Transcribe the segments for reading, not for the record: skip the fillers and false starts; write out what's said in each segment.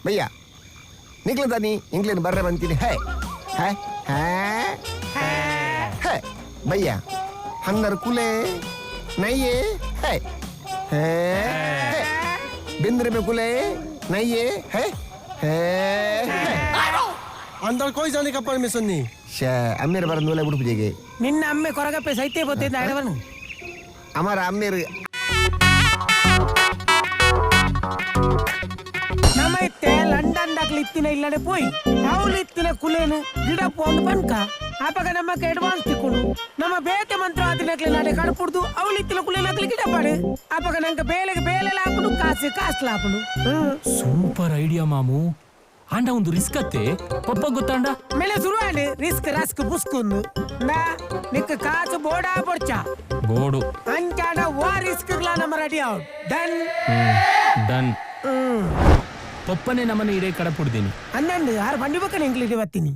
भैया निकल दानी इंग्लैंड बर्रे बनती है भैया हन्नर कुले नहीं है बिंद्र में कुले नहीं है अंदर कोई जाने का परमिशन नहीं अम्मेर बरन नूले बुड़ पुजेगे निन्न अम्मे ಕೊರಗ पैसा ಐತೆ बोते दाडवनु हमारा अम्मेर ನಮೈತೆ ಲಂಡನ್ ದಾಗ್ಲಿ ಇತ್ತಿನ ಇಲ್ಲಡೆ ಪೋಯಿ ಅವಳು ಇತ್ತಿನ ಕುಲೇನು ಗಿಡ ಪೋಂದು ಬನ್ಕ ಆಪಗ ನಮ್ಮಕ್ಕೆ ಅಡ್ವಾನ್ಸ್ ತಿಕ್ಕೊಂಡು ನಮ್ಮ ಬೇತೆ ಮಂತ್ರ ಆದಿನಕ್ಲೆ ನಾಡೆ ಕಡಪುಡ್ದು ಅವಳು ಇತ್ತಿನ ಕುಲೇನಕ್ಲಿ ಗಿಡ ಪಾಡು ಆಪಗ ನಂಗೆ ಬೇಲೆಗೆ ಬೇಲೆಲ್ಲ ಹಾಕೊಂಡು ಕಾಸ್ಲ ಹಾಕೊಂಡು ಸೂಪರ್ ಐಡಿಯಾ ಮಾಮು ಆಂಡ ಒಂದು ರಿಸ್ಕ್ ಅತ್ತೆ ಪಪ್ಪ ಗೊತ್ತಾಂಡ ಮೇಲೆ ಶುರುವಾಂಡ್ ರಿಸ್ಕ್ ರಸ್ಕ್ ಬುಸ್ಕೊಂಡು ನಾ ನಿಕ್ಕ ಕಾಸು ಬೋಡಾ ಬೊಡ್ಚ ಬೋಡು ಅಂಚಾಡ ವಾ ರಿಸ್ಕ್ ಇರ್ಲ ನಮ್ಮ ರೆಡಿ ಔಟ್ ಡನ್ ಪಪ್ಪನೇ ನಮ್ಮನ್ನ ಇಡೇ ಕಡಪುಡ್ದೀನಿ ಅನ್ನಂದು ಯಾರು ಬಂಡಿ ಬಕ್ಕನ ಎಂಕ್ಲಿಡಿ ಬತ್ತೀನಿ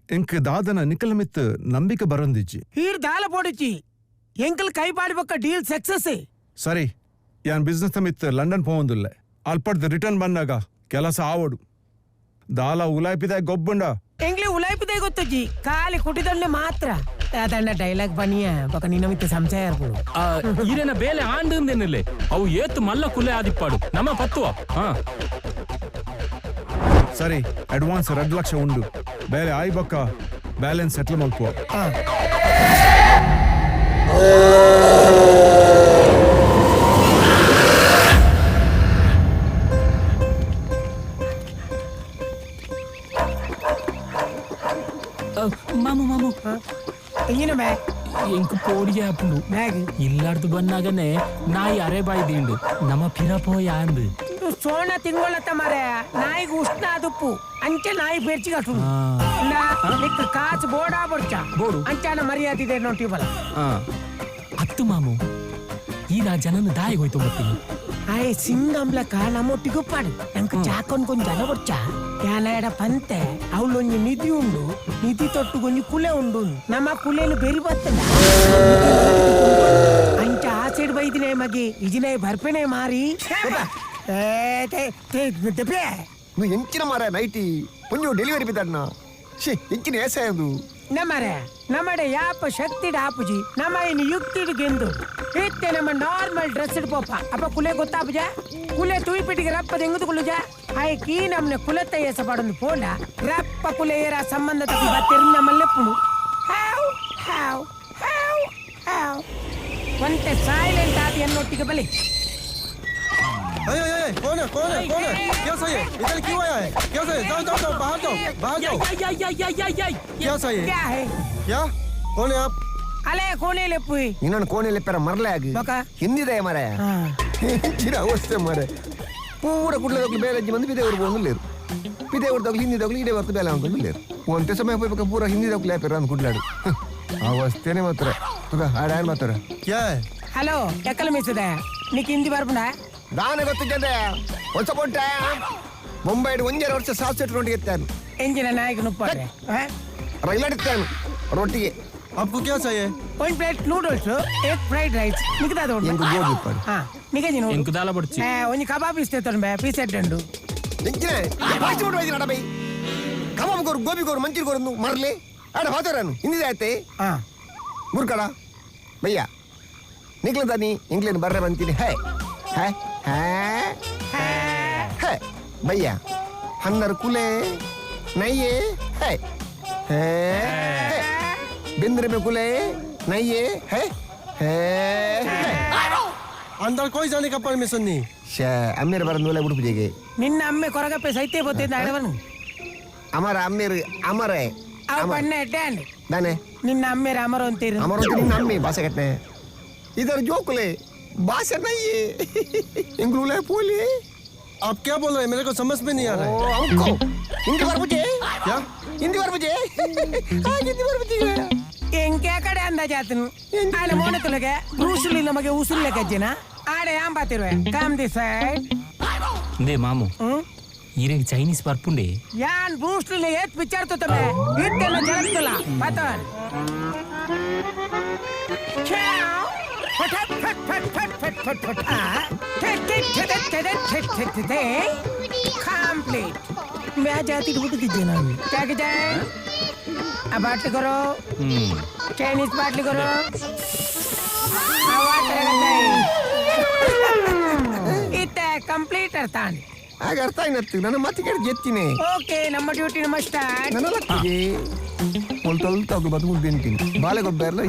ಎಂಕ್ ದಾದನ ನಿಕಲ್ ಮಿತ್ ನಂಬಿಕೆ ಬರಂದಿಜ್ಜಿ ಹೀರ್ ದಾಲ ಪೋಡಿಚಿ ಎಂಕಲ್ ಕೈ ಪಾಡಿ ಬಕ್ಕ ಡೀಲ್ ಸಕ್ಸಸ್ ಸರಿ ಯಾನ್ ಬಿಸ್ನೆಸ್ ಮಿತ್ ಲಂಡನ್ ಪೋವಂದುಲ್ಲೆ ಅಲ್ಪಡ್ದು ರಿಟರ್ನ್ ಬಂದಾಗ ಕೆಲಸ ಆವಡು ದಾಲ ಉಲಾಯ್ಪಿದ ಗೊಬ್ಬುಂಡ ಎಂಗ್ಲಿ ಉಲಾಯ್ಪಿದೆ ಗೊತ್ತಜ್ಜಿ ಖಾಲಿ ಕುಟಿದಂಡೆ ಮಾತ್ರ ಅದನ್ನ ಡೈಲಾಗ್ ಬನಿಯ ಬಕ ನಿನ್ನ ಮಿತ್ತ ಸಂಶಯ ಇರ್ಬೋದು ಈರೇನ ಬೇಲೆ ಆಂಡಂದೇನಿಲ್ಲ ಅವು ಏತು ಮಲ್ಲ ಕುಲೆ ಆದಿಪ್ಪಾಡು ನಮ್ಮ ಪತ್ತುವ ಸರಿ ಅಡ್ವಾನ್ಸ್ 2 ಲಕ್ಷ ಉಂಡು ಬೇರೆ ಆಯ್ ಬಕ್ಕ ಬ್ಯಾಲೆನ್ಸ್ ಸೆಟ್ಲ್ ಮಲ್ಪುವ ಮಾಮು ಮಾಮು ಎಂಗಿನ ಬ್ಯಾಗ್ ಎಂಕು ಪೋಡಿಗೆ ಆಪುಂಡು ಬ್ಯಾಗ್ ಇಲ್ಲಾರ್ದು ಬನ್ನಾಗನೆ ನಾಯಿ ಅರೆ ಬಾಯ್ದಿಂಡು ನಮ್ಮ ಪಿರಪೋಯ ಅಂದು ಸೋಣ ತಿಂಗೊಳತ್ತ ಮರೆ ನಾಯಿಗೆ ಉಷ್ಣ ಅದುಪ್ಪು ಅಂಚೆ ನಾಯಿ ಬೆರ್ಚಿಗೆ ಅಷ್ಟು ನಿಕ್ಕ ಕಾಸು ಬೋಡಾ ಬೊಡ್ಚ ಬೋಡು ಅಂಚಾನ ಮರ್ಯಾದಿದೆ ನೋಟಿ ಬಲ ಅತ್ತು ಮಾಮು ಈಗ ಜನನ ದಾಯಿ ಹೋಯ್ತು ಬರ್ತೀನಿ ಆಯ್ ಸಿಂಗಂಬ್ಲಕ ನಮ್ಮೊಟ್ಟಿಗೆ ಪಾಡು ನಂಗೆ ಚಾಕೊಂಡ್ ಕೊಂಚ ಜನ ಬೊಡ್ಚ ಯಾನ ಪಂತೆ ಅವಳೊಂದು ನಿಧಿ ಉಂಡು ನಿಧಿ ತೊಟ್ಟು ಕೊಂಚ ಕುಲೆ ಉಂಡು ನಮ್ಮ ಕುಲೆನು ಬೆರಿ ಬರ್ತಲ್ಲ ಅಂಚ ಆ ಸೈಡ್ ಬೈದಿನೇ ಮಗೆ ಇಜಿನೇ ಬರ್ಪೆನೆ ಮಾರಿ నువ్వు ఎంచిన మారా నైటి పుణ్యం డెలివరీ బిద్దన్న ఎంచిన వేసాయదు ನಮ್ಮರೆ ನಮ್ಮಡೆ ಯಾಪ ಶಕ್ತಿ ಡಾಪುಜಿ ನಮ್ಮ ಇನ್ನು ಯುಕ್ತಿ ಗೆಂದು ಇತ್ತೆ ನಮ್ಮ ನಾರ್ಮಲ್ ಡ್ರೆಸ್ ಪೋಪ ಅಪ್ಪ ಕುಲೆ ಗೊತ್ತಾಪುಜ ಕುಲೆ ತುಯಿಪಿಟಿಗೆ ರಪ್ಪ ಎಂಗುದುಕೊಳ್ಳುಜ ಆಯ್ ಕೀ ನಮ್ನೆ ಕುಲತ್ತ ಏಸ ಪಡೊಂದು ಪೋಂಡ ರಪ್ಪ ಕುಲೆ ಏರ ಸಂಬಂಧ ತಪ್ಪಿ ಬತ್ತೆರಿ ನಮ್ಮಲ್ಲೆಪ್ಪುಡು ಹಾವ್ ಹಾವ್ ಹಾವ್ ಹಾವ್ ಒಂಟೆ ಸೈಲೆಂಟ್ ಆದಿ ಎನ್ನೊಟ್ಟಿಗೆ ಬಲಿ कौन है क्या सही है इधर क्यों आया है क्या सही है जाओ बाहर जाओ क्या सही है क्या है क्या कौन है आप ಅಲೆ ಕೋಣೆಲೆ ಪುಯ್ ಇನ್ನೊಂದು ಕೋಣೆಲೆ ಪೆರ ಮರಲೆ ಆಗಿ ಹಿಂದಿದೆ ಮರ ಚಿರ ಅವಸ್ಥೆ ಮರ ಪೂರ ಕುಡ್ಲದೊಕ್ಲು ಬೇರೆ ಮಂದಿ ಪಿದೆ ಊರು ಬಂದು ಲೇರು ಪಿದೆ ಊರ್ದೊಕ್ಲು ಹಿಂದಿ ದೊಕ್ಲು ಇಡೇ ಬರ್ತು ಬೇಲೆ ಅಂತ ಲೇರು ಒಂದೇ ಸಮಯ ಹೋಗ್ಬೇಕು ಪೂರ ಹಿಂದಿ ದೊಕ್ಲು ಪೆರ ಅಂತ ಕುಡ್ಲಾಡು ಅವಸ್ಥೆನೆ ಮಾತ್ರ ತುಗ ಆಡಾಡ್ ಮಾತ್ರ क्या है ಹಲೋ ಎಕ್ಕಲ ಮಿಸದೆ ನೀಕ್ ಹಿಂದಿ ಬರ್ಬಂಡ ದಾನ ಗೊತ್ತಿದ್ದೆ ಹೊಸ ಪೊಂಟ ಮುಂಬೈಡ್ 1.5 ವರ್ಷ ಸಾಸೆಟ್ ರೊಟ್ಟಿಗೆ ಎತ್ತಾನು ಎಂಜಿನ ನಾಯಕ ನುಪ್ಪಾರೆ ರೈಲಾಡಿತ್ತಾನು ರೊಟ್ಟಿಗೆ आपको क्या चाहिए 1 प्लेट नूडल्स 1 फ्राइड राइस मिगदा दो ಎಂಕು ಗೋಬಿ ಪಡು ನಿಗಜಿ ನೋಡು ಎಂಕು ದಾಲ ಬಡ್ಚಿ ಒಂಜಿ ಕಬಾಬ್ ಇಸ್ತೆ ತೊಂಬೆ ಪೀಸ್ ಎಟ್ಟಂಡು ಎಂಚಿನ ಫಾಸ್ಟ್ ಫುಡ್ ವೈದಿನ ಅಡ ಬೈ ಕಬಾಬ್ ಗೋರು ಗೋಬಿ ಗೋರು ಮಂಚೂರಿ ಗೋರು ಮರಲೆ ಆಡ ಹಾತೋರಾನು ಹಿಂದಿದೆ ಆಯ್ತೆ ಮುರ್ಕಡ ಭಯ್ಯ ನಿಕ್ಲ ದಾನಿ ಇಂಗ್ಲೆಂಡ್ ಬರ್ರೆ ಬಂತೀನಿ ಹೇ भैया हन्नर कुले नहीं है बिंद्र में कुले नहीं है अंदर कोई जाने का परमिशन नहीं अम्मेर बरन नूले बुड़ पुजेगे ನಿನ್ನ ಅಮ್ಮೆ ಕೊರಗ ಪೆ ಸೈತೆ ಬೋತೆ ದಾಡವನು हमारा अम्मेर अमर है ಅವ ಬಣ್ಣ ಎಟ್ಟಾಂಡ್ दाने ನಿನ್ನ ಅಮ್ಮೆರ ಅಮರ ಅಂತೀರು अमर होते निन्न अम्मे भाषा कहते हैं इधर जोकले भाषा नहीं है इंग्लूले बोले आप क्या बोल रहे हैं मेरे को समझ में नहीं आ रहा है हमको हिंदी बार मुझे क्या हिंदी बार मुझे हिंदी बार मुझे ಎಂಕೆ ಕಡೆ ಅಂದಾಜಾತನು ಆಲೆ ಮೋನತುಲಗೆ ಬ್ರೂಸ್ಲಿ ನಮಗೆ ಉಸುಲ್ಲೆ ಗಜ್ಜನ ಆಡೆ ಆಂಬಾತಿರುವೆ ಕಾಮ್ ದಿ ಸೈಡ್ ದೇ ಮಾಮು ಈರೆಗೆ ಚೈನೀಸ್ ಬರ್ಪುಂಡೆ ಯಾನ್ ಬ್ರೂಸ್ಲಿ ಏತ್ ವಿಚಾರ್ತು ತಮೆ ಇತ್ತೆಲ್ಲ ಜಲತ್ತಲ ಪತನ್ ಚಾವ್ ಫಟ್ ಫಟ್ ಫಟ್ ಫಟ್ ಫಟ್ ಫಟ್ ಫಟ್ ಆ ಟೆ ಟೆ ಟೆ ಟೆ ಟೆ ಟೆ ಟೆ ಖಾ मैं जाती उठ दीजिए ना क्या कहते हैं अब बाटली करो चाइनीज बाटली करो इतने कंप्लीट अर्तान ಆಗ ಅರ್ಥ ಆಯ್ತು ನನ್ನ ಮತ್ತೆ ಕೇಳಿ ಗೆತ್ತಿನೇ ಓಕೆ ನಮ್ಮ ಡ್ಯೂಟಿ ನಮ್ಮ ಸ್ಟಾರ್ಟ್ ನನ್ನ ಲಕ್ಕಿಗೆ ತಗಲು ಬದು ಮುದ್ದು ತಿಂತೀನಿ ಬಾಳೆ ಗೊಬ್ಬರ ಎಲ್ಲ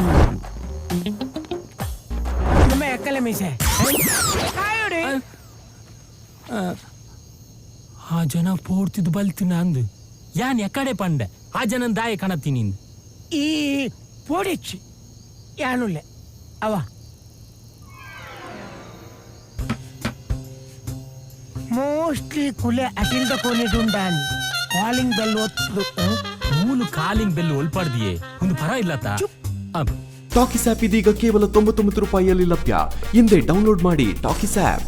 ನಮ್ಮ ಎಕ್ಕಲೆ ಮೀಸೆ ಹಾಯೋಡಿ ಆ ಜನ ಪೋಡ್ತಿದ್ದು ಬಲ್ತಿನ ಅಂದು ಯಾನ್ ಎಕಡೆ ಪಂಡೆ ಆ ಜನನ್ ದಾಯ ಕಾಣತ್ತೀನಿ ಈ ಪೋಡಿಚ್ಚಿ ಯಾನುಲ್ಲೆ ಅವ ಮೋಸ್ಟ್ಲಿ ಕುಲೆ ಅಟಿಲ್ದ ಕೋನಿಡುಂಡಾನ್ ಕಾಲಿಂಗ್ ಬೆಲ್ ಒತ್ತು ಮೂಲು ಕಾಲಿಂಗ್ ಬೆಲ್ ಒಲ್ಪಡ್ದಿಯೇ ಒಂದು ಪರ ಇಲ್ಲತ್ತ ಟಾಕಿಸ್ ಆಪ್ ಇದೀಗ ಕೇವಲ 99 ರೂಪಾಯಿಯಲ್ಲಿ ಲಭ್ಯ. ಹಿಂದೆ ಡೌನ್ಲೋಡ್ ಮಾಡಿ ಟಾಕಿಸ್ ಆಪ್.